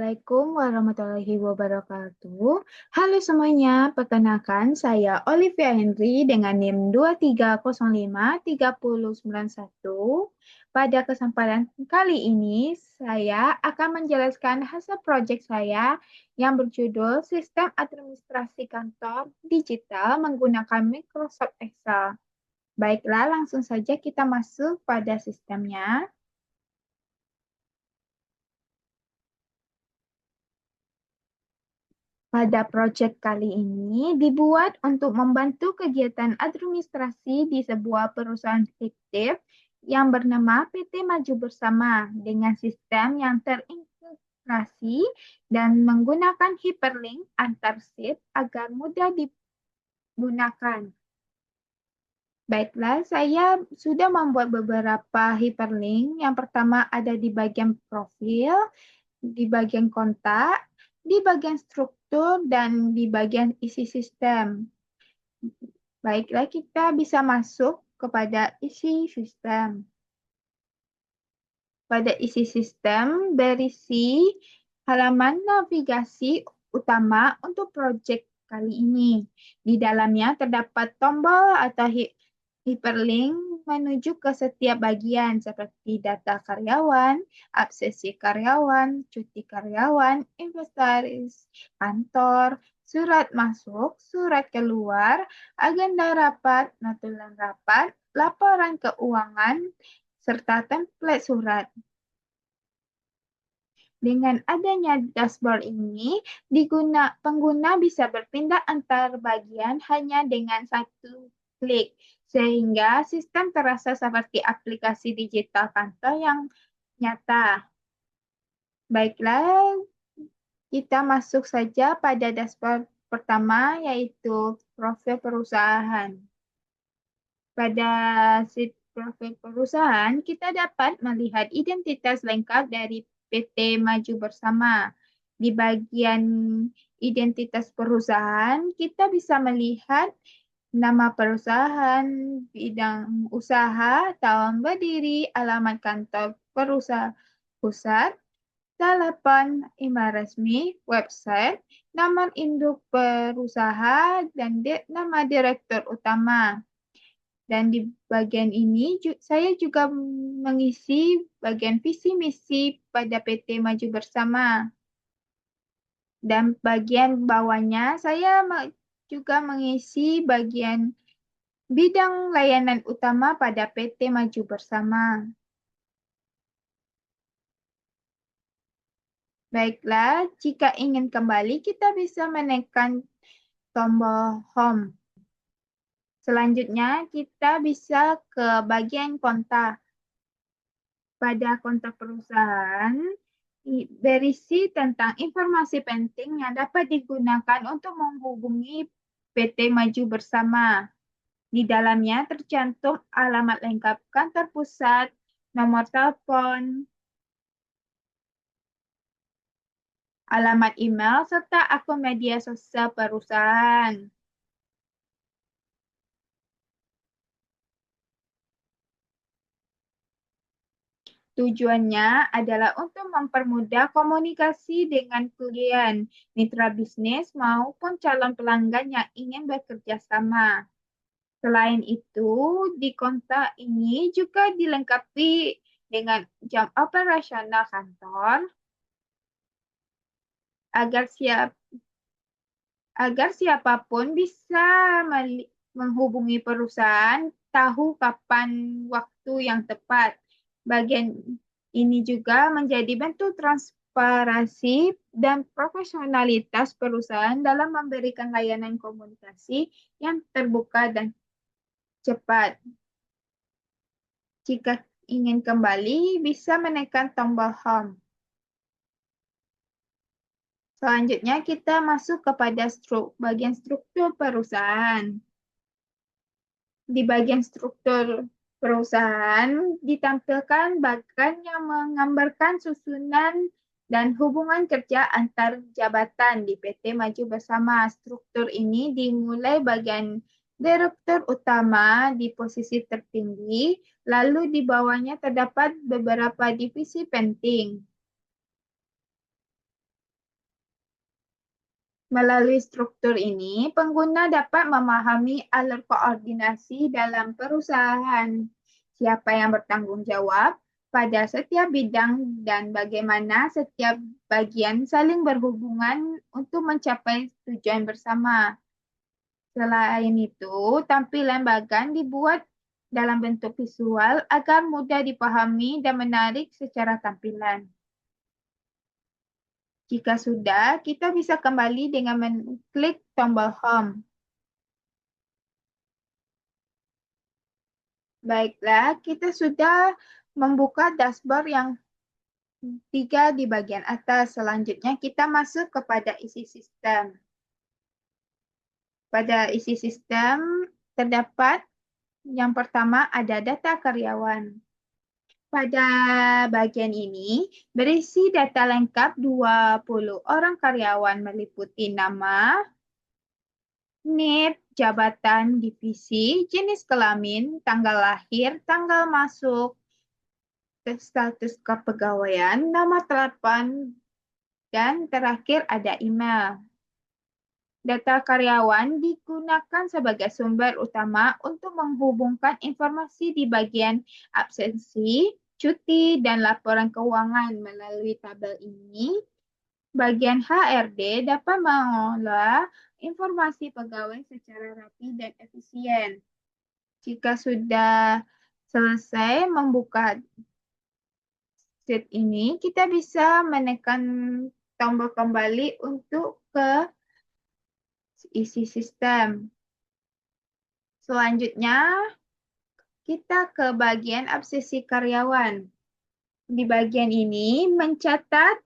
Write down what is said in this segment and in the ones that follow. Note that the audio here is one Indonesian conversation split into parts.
Assalamualaikum warahmatullahi wabarakatuh. Halo semuanya, perkenalkan saya Olivia Henry dengan NIM 23053091. Pada kesempatan kali ini, saya akan menjelaskan hasil proyek saya yang berjudul Sistem Administrasi Kantor Digital menggunakan Microsoft Excel. Baiklah, langsung saja kita masuk pada sistemnya. Pada proyek kali ini dibuat untuk membantu kegiatan administrasi di sebuah perusahaan fiktif yang bernama PT Maju Bersama dengan sistem yang terintegrasi dan menggunakan hyperlink antar sheet agar mudah digunakan. Baiklah, saya sudah membuat beberapa hyperlink. Yang pertama ada di bagian profil, di bagian kontak, di bagian struktur, dan di bagian isi sistem. Baiklah, kita bisa masuk kepada isi sistem. Pada isi sistem, berisi halaman navigasi utama untuk proyek kali ini. Di dalamnya terdapat tombol atau hyperlink menuju ke setiap bagian seperti data karyawan, absensi karyawan, cuti karyawan, inventaris kantor, surat masuk, surat keluar, agenda rapat, notulen rapat, laporan keuangan, serta template surat. Dengan adanya dashboard ini, pengguna bisa berpindah antar bagian hanya dengan satu klik, sehingga sistem terasa seperti aplikasi digital kantor yang nyata. Baiklah, kita masuk saja pada dashboard pertama, yaitu profil perusahaan. Pada sheet profil perusahaan, kita dapat melihat identitas lengkap dari PT Maju Bersama. Di bagian identitas perusahaan, kita bisa melihat nama perusahaan, bidang usaha, tahun berdiri, alamat kantor perusahaan pusat, telepon, email resmi, website, nama induk perusahaan, dan nama direktur utama. Dan di bagian ini saya juga mengisi bagian visi misi pada PT Maju Bersama. Dan bagian bawahnya saya juga mengisi bagian bidang layanan utama pada PT Maju Bersama. Baiklah, jika ingin kembali kita bisa menekan tombol Home. Selanjutnya kita bisa ke bagian kontak. Pada kontak perusahaan, berisi tentang informasi penting yang dapat digunakan untuk menghubungi PT Maju Bersama. Di dalamnya tercantum alamat lengkap kantor pusat, nomor telepon, alamat email, serta akun media sosial perusahaan. Tujuannya adalah untuk mempermudah komunikasi dengan klien, mitra bisnis, maupun calon pelanggan yang ingin bekerja sama. Selain itu, di kontak ini juga dilengkapi dengan jam operasional kantor agar siapapun bisa menghubungi perusahaan tahu kapan waktu yang tepat. Bagian ini juga menjadi bentuk transparansi dan profesionalitas perusahaan dalam memberikan layanan komunikasi yang terbuka dan cepat. Jika ingin kembali, bisa menekan tombol Home. Selanjutnya kita masuk kepada bagian struktur perusahaan. Di bagian struktur perusahaan ditampilkan bagian yang menggambarkan susunan dan hubungan kerja antar jabatan di PT Maju Bersama. Struktur ini dimulai bagian direktur utama di posisi tertinggi, lalu di bawahnya terdapat beberapa divisi penting. Melalui struktur ini, pengguna dapat memahami alur koordinasi dalam perusahaan, siapa yang bertanggung jawab pada setiap bidang, dan bagaimana setiap bagian saling berhubungan untuk mencapai tujuan bersama. Selain itu, tampilan bagan dibuat dalam bentuk visual agar mudah dipahami dan menarik secara tampilan. Jika sudah, kita bisa kembali dengan mengklik tombol Home. Baiklah, kita sudah membuka dashboard yang 3 di bagian atas. Selanjutnya, kita masuk kepada isi sistem. Pada isi sistem, terdapat yang pertama ada data karyawan. Pada bagian ini, berisi data lengkap 20 orang karyawan meliputi nama, NIP, jabatan, divisi, jenis kelamin, tanggal lahir, tanggal masuk, status kepegawaian, nama telepon, dan terakhir ada email. Data karyawan digunakan sebagai sumber utama untuk menghubungkan informasi di bagian absensi, cuti, dan laporan keuangan. Melalui tabel ini, bagian HRD dapat mengolah informasi pegawai secara rapi dan efisien. Jika sudah selesai membuka sheet ini, kita bisa menekan tombol kembali untuk ke isi sistem. Selanjutnya, kita ke bagian absensi karyawan. Di bagian ini mencatat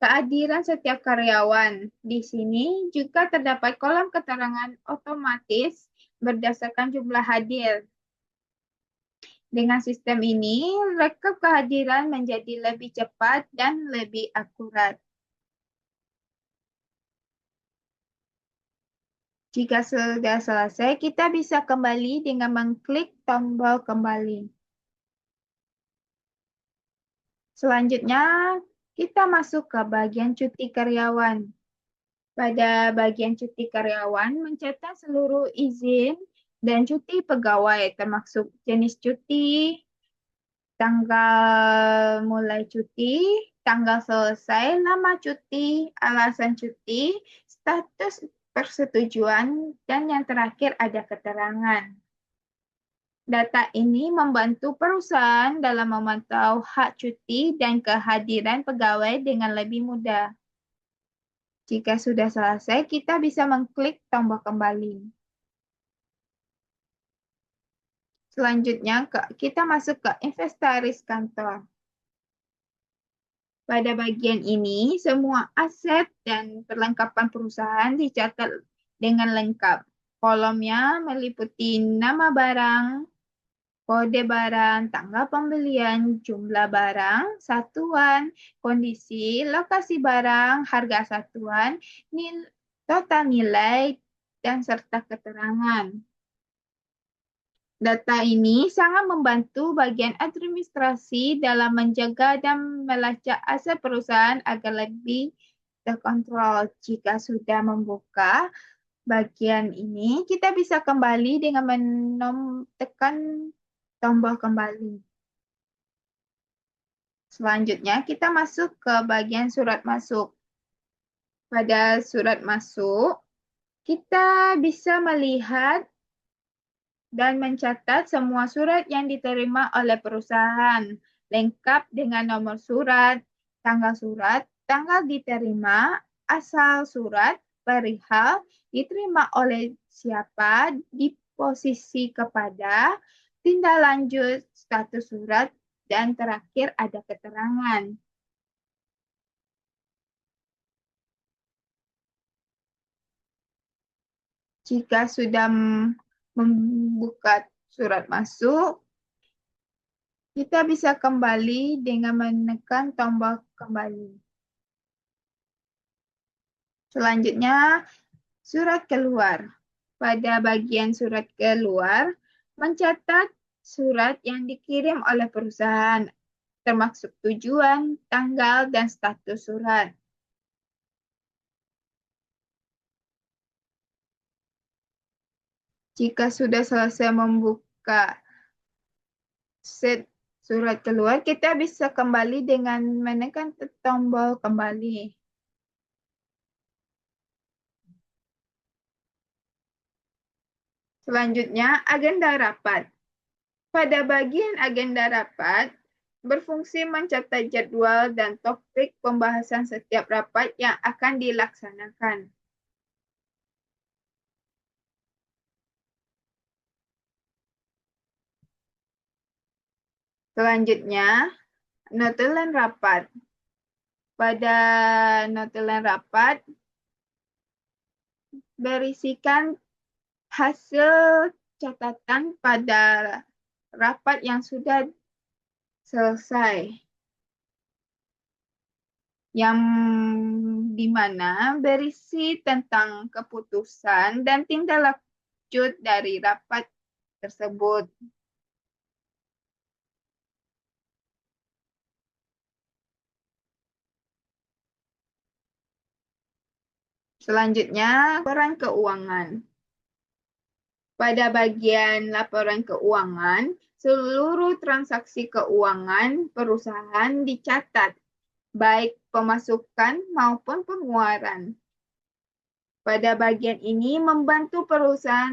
kehadiran setiap karyawan. Di sini juga terdapat kolom keterangan otomatis berdasarkan jumlah hadir. Dengan sistem ini, rekap kehadiran menjadi lebih cepat dan lebih akurat. Jika sudah selesai, kita bisa kembali dengan mengklik tombol kembali. Selanjutnya, kita masuk ke bagian cuti karyawan. Pada bagian cuti karyawan, mencatat seluruh izin dan cuti pegawai, termasuk jenis cuti, tanggal mulai cuti, tanggal selesai, nama cuti, alasan cuti, status persetujuan, dan yang terakhir ada keterangan. Data ini membantu perusahaan dalam memantau hak cuti dan kehadiran pegawai dengan lebih mudah. Jika sudah selesai, kita bisa mengklik tombol kembali. Selanjutnya, kita masuk ke inventaris kantor. Pada bagian ini, semua aset dan perlengkapan perusahaan dicatat dengan lengkap. Kolomnya meliputi nama barang, kode barang, tanggal pembelian, jumlah barang, satuan, kondisi, lokasi barang, harga satuan, total nilai, dan serta keterangan. Data ini sangat membantu bagian administrasi dalam menjaga dan melacak aset perusahaan agar lebih terkontrol. Jika sudah membuka bagian ini, kita bisa kembali dengan tekan tombol kembali. Selanjutnya, kita masuk ke bagian surat masuk. Pada surat masuk, kita bisa melihat dan mencatat semua surat yang diterima oleh perusahaan, lengkap dengan nomor surat, tanggal diterima, asal surat, perihal, diterima oleh siapa, di posisi kepada, tindak lanjut, status surat, dan terakhir ada keterangan. Jika sudah membuka surat masuk, kita bisa kembali dengan menekan tombol kembali. Selanjutnya, surat keluar. Pada bagian surat keluar, mencatat surat yang dikirim oleh perusahaan, termasuk tujuan, tanggal, dan status surat. Jika sudah selesai membuka set surat keluar, kita bisa kembali dengan menekan tombol kembali. Selanjutnya, agenda rapat. Pada bagian agenda rapat, berfungsi mencatat jadwal dan topik pembahasan setiap rapat yang akan dilaksanakan. Selanjutnya, notulen rapat. Pada notulen rapat, berisikan hasil catatan pada rapat yang sudah selesai, yang dimana berisi tentang keputusan dan tindak lanjut dari rapat tersebut. Selanjutnya, laporan keuangan. Pada bagian laporan keuangan, seluruh transaksi keuangan perusahaan dicatat, baik pemasukan maupun pengeluaran. Pada bagian ini membantu perusahaan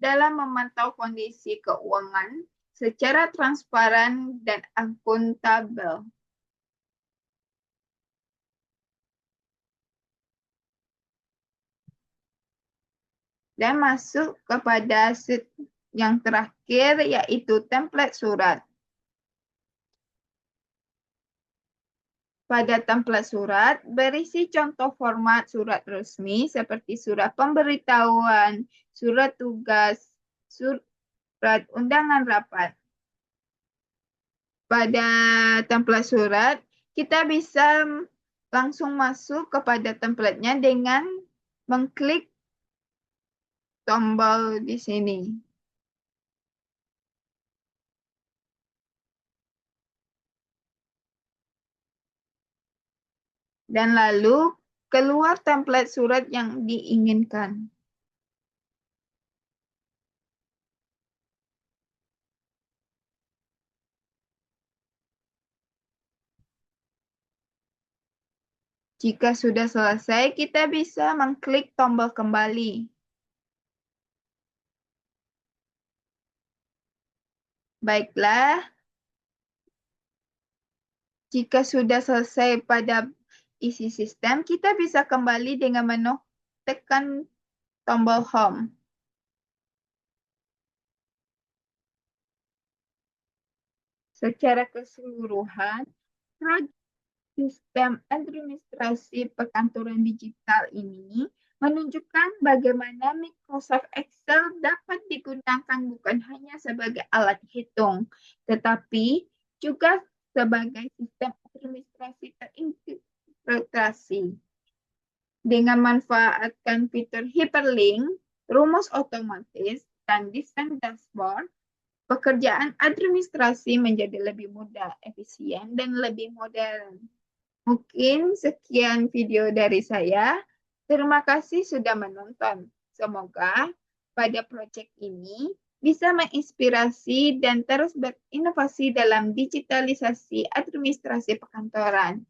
dalam memantau kondisi keuangan secara transparan dan akuntabel. Dan masuk kepada yang terakhir, yaitu template surat. Pada template surat, berisi contoh format surat resmi seperti surat pemberitahuan, surat tugas, surat undangan rapat. Pada template surat, kita bisa langsung masuk kepada template-nya dengan mengklik tombol di sini. Dan lalu keluar template surat yang diinginkan. Jika sudah selesai, kita bisa mengklik tombol kembali. Baiklah, jika sudah selesai pada isi sistem, kita bisa kembali dengan tekan tombol Home. Secara keseluruhan, proyek sistem administrasi perkantoran digital ini menunjukkan bagaimana Microsoft Excel dapat digunakan bukan hanya sebagai alat hitung, tetapi juga sebagai sistem administrasi terintegrasi. Dengan manfaatkan fitur hyperlink, rumus otomatis, dan desain dashboard, pekerjaan administrasi menjadi lebih mudah, efisien, dan lebih modern. Mungkin sekian video dari saya. Terima kasih sudah menonton. Semoga pada proyek ini bisa menginspirasi dan terus berinovasi dalam digitalisasi administrasi perkantoran.